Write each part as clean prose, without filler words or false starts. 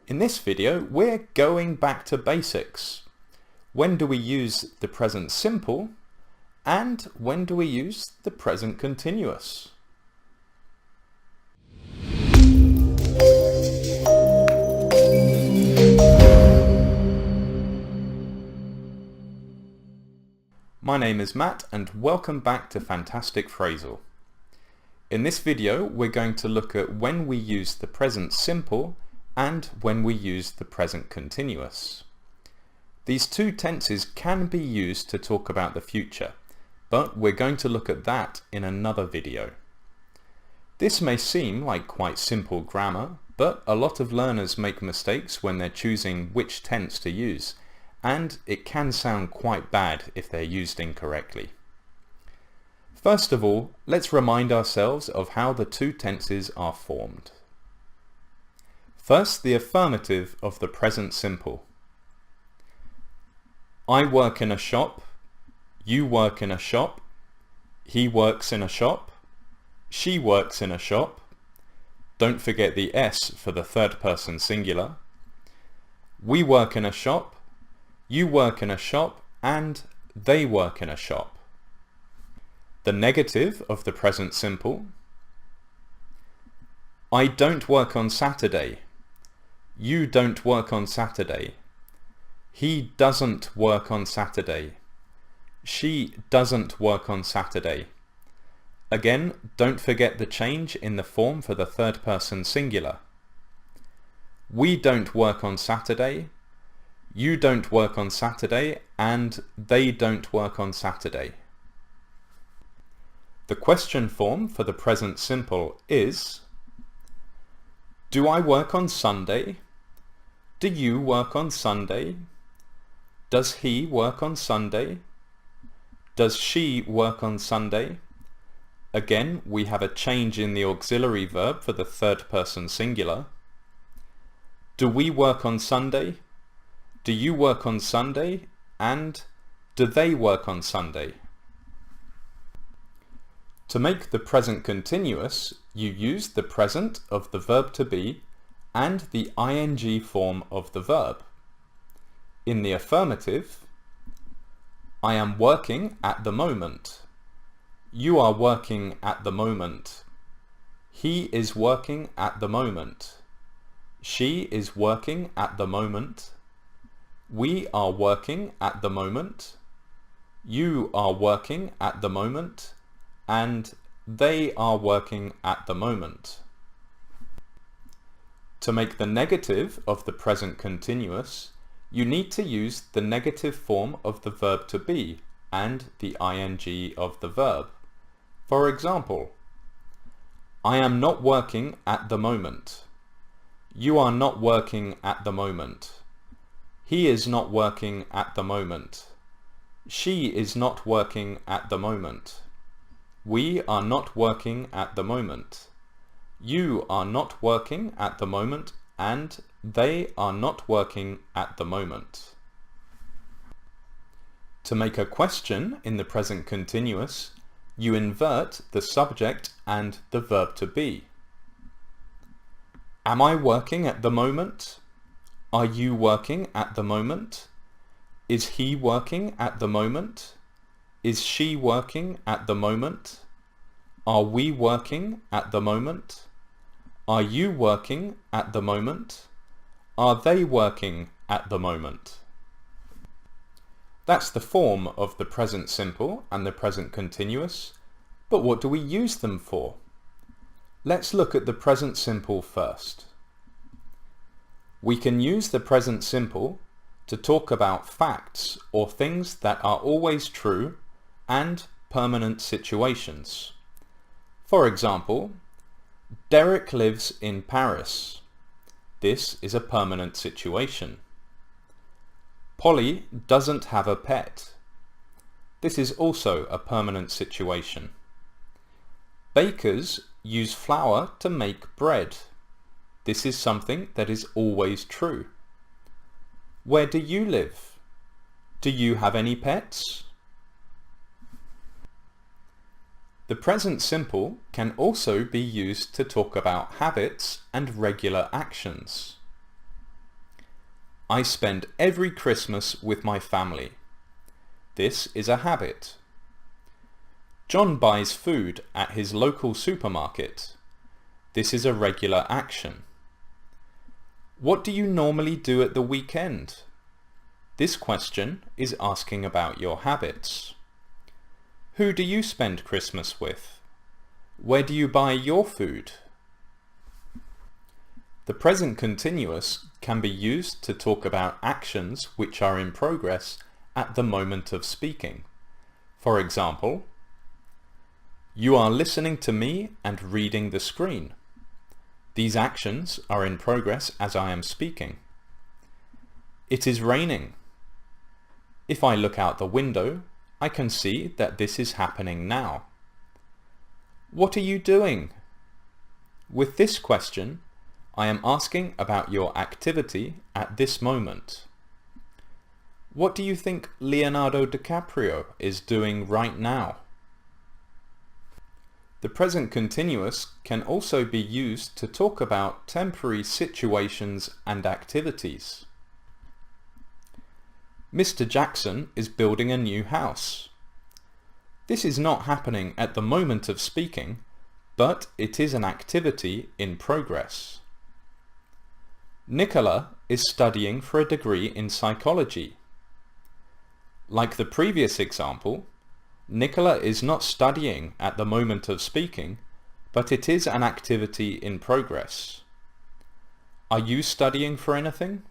In this video, we're going back to basics. When do we use the present simple, and when do we use the present continuous? My name is Matt, and welcome back to Fantastic Phrasal. In this video, we're going to look at when we use the present simple and when we use the present continuous. These two tenses can be used to talk about the future, but we're going to look at that in another video. This may seem like quite simple grammar, but a lot of learners make mistakes when they're choosing which tense to use, and it can sound quite bad if they're used incorrectly. First of all, let's remind ourselves of how the two tenses are formed. First, the affirmative of the present simple. I work in a shop, you work in a shop, he works in a shop, she works in a shop. Don't forget the S for the third person singular. We work in a shop, you work in a shop, and they work in a shop. The negative of the present simple. I don't work on Saturday. You don't work on Saturday. He doesn't work on Saturday. She doesn't work on Saturday. Again, don't forget the change in the form for the third person singular. We don't work on Saturday. You don't work on Saturday, and they don't work on Saturday. The question form for the present simple is: do I work on Sunday? Do you work on Sunday? Does he work on Sunday? Does she work on Sunday? Again, we have a change in the auxiliary verb for the third person singular. Do we work on Sunday? Do you work on Sunday? And do they work on Sunday? To make the present continuous, you use the present of the verb to be and the ing form of the verb. In the affirmative, I am working at the moment. You are working at the moment. He is working at the moment. She is working at the moment. We are working at the moment. You are working at the moment. And they are working at the moment. To make the negative of the present continuous, you need to use the negative form of the verb to be and the ing of the verb. For example, I am not working at the moment. You are not working at the moment. He is not working at the moment. She is not working at the moment. We are not working at the moment. You are not working at the moment, and they are not working at the moment. To make a question in the present continuous, you invert the subject and the verb to be. Am I working at the moment? Are you working at the moment? Is he working at the moment? Is she working at the moment? Are we working at the moment? Are you working at the moment? Are they working at the moment? That's the form of the present simple and the present continuous, but what do we use them for? Let's look at the present simple first. We can use the present simple to talk about facts or things that are always true and permanent situations. For example, Derek lives in Paris. This is a permanent situation. Polly doesn't have a pet. This is also a permanent situation. Bakers use flour to make bread. This is something that is always true. Where do you live? Do you have any pets? The present simple can also be used to talk about habits and regular actions. I spend every Christmas with my family. This is a habit. John buys food at his local supermarket. This is a regular action. What do you normally do at the weekend? This question is asking about your habits. Who do you spend Christmas with? Where do you buy your food? The present continuous can be used to talk about actions which are in progress at the moment of speaking. For example, you are listening to me and reading the screen. These actions are in progress as I am speaking. It is raining. If I look out the window, I can see that this is happening now. What are you doing? With this question, I am asking about your activity at this moment. What do you think Leonardo DiCaprio is doing right now? The present continuous can also be used to talk about temporary situations and activities. Mr. Jackson is building a new house. This is not happening at the moment of speaking, but it is an activity in progress. Nicola is studying for a degree in psychology. Like the previous example, Nicola is not studying at the moment of speaking, but it is an activity in progress. Are you studying for anything?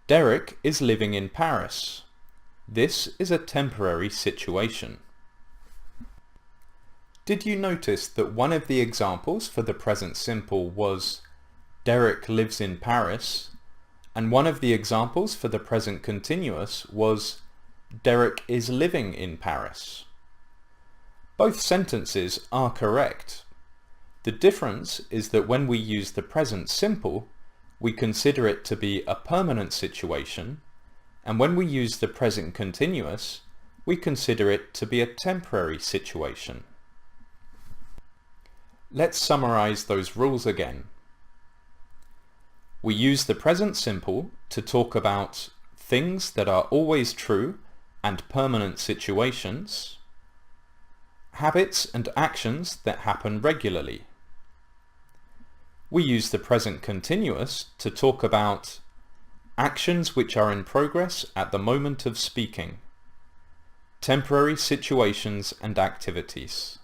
Derek is living in Paris. This is a temporary situation. Did you notice that one of the examples for the present simple was Derek lives in Paris, and one of the examples for the present continuous was Derek is living in Paris? Both sentences are correct. The difference is that when we use the present simple, we consider it to be a permanent situation, and when we use the present continuous, we consider it to be a temporary situation. Let's summarize those rules again. We use the present simple to talk about things that are always true and permanent situations, habits and actions that happen regularly. We use the present continuous to talk about actions which are in progress at the moment of speaking, temporary situations and activities.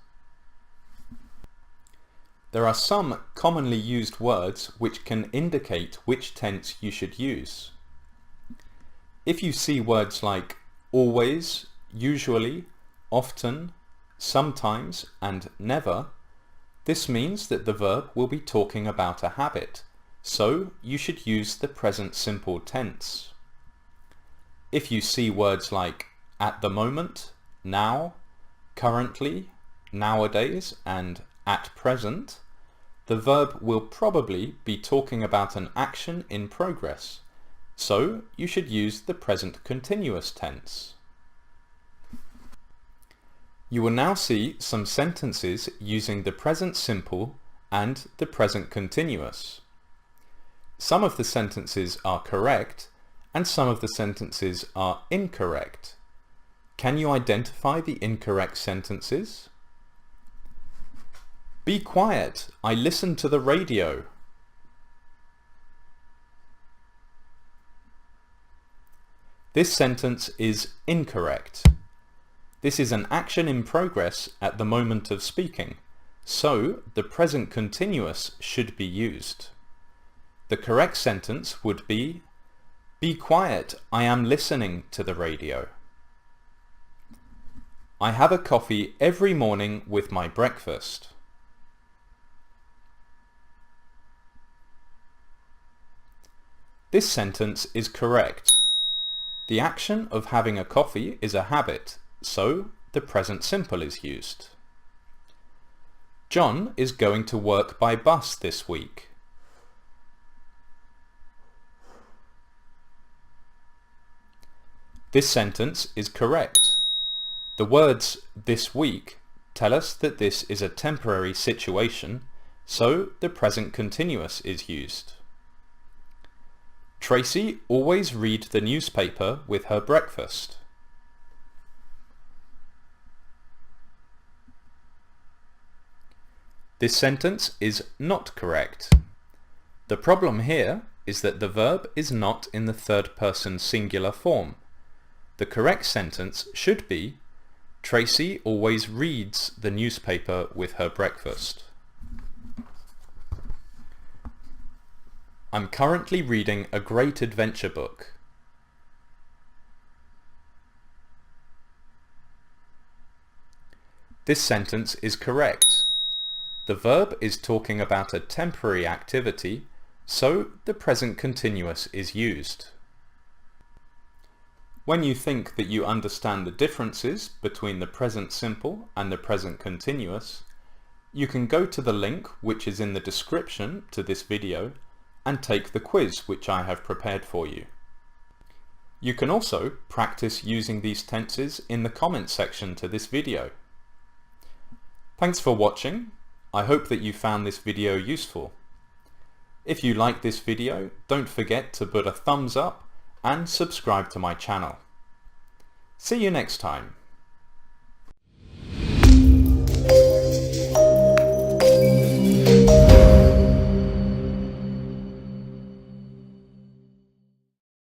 There are some commonly used words which can indicate which tense you should use. If you see words like always, usually, often, sometimes, and never, this means that the verb will be talking about a habit, so you should use the present simple tense. If you see words like at the moment, now, currently, nowadays, and at present, the verb will probably be talking about an action in progress, so you should use the present continuous tense. You will now see some sentences using the present simple and the present continuous. Some of the sentences are correct and some of the sentences are incorrect. Can you identify the incorrect sentences? Be quiet, I listen to the radio. This sentence is incorrect. This is an action in progress at the moment of speaking, so the present continuous should be used. The correct sentence would be quiet, I am listening to the radio. I have a coffee every morning with my breakfast. This sentence is correct. The action of having a coffee is a habit, so the present simple is used. John is going to work by bus this week. This sentence is correct. The words this week tell us that this is a temporary situation, so the present continuous is used. Tracy always read the newspaper with her breakfast. This sentence is not correct. The problem here is that the verb is not in the third person singular form. The correct sentence should be, Tracy always reads the newspaper with her breakfast. I'm currently reading a great adventure book. This sentence is correct. The verb is talking about a temporary activity, so the present continuous is used. When you think that you understand the differences between the present simple and the present continuous, you can go to the link which is in the description to this video and take the quiz which I have prepared for you. You can also practice using these tenses in the comments section to this video. Thanks for watching. I hope that you found this video useful. If you like this video, don't forget to put a thumbs up and subscribe to my channel. See you next time.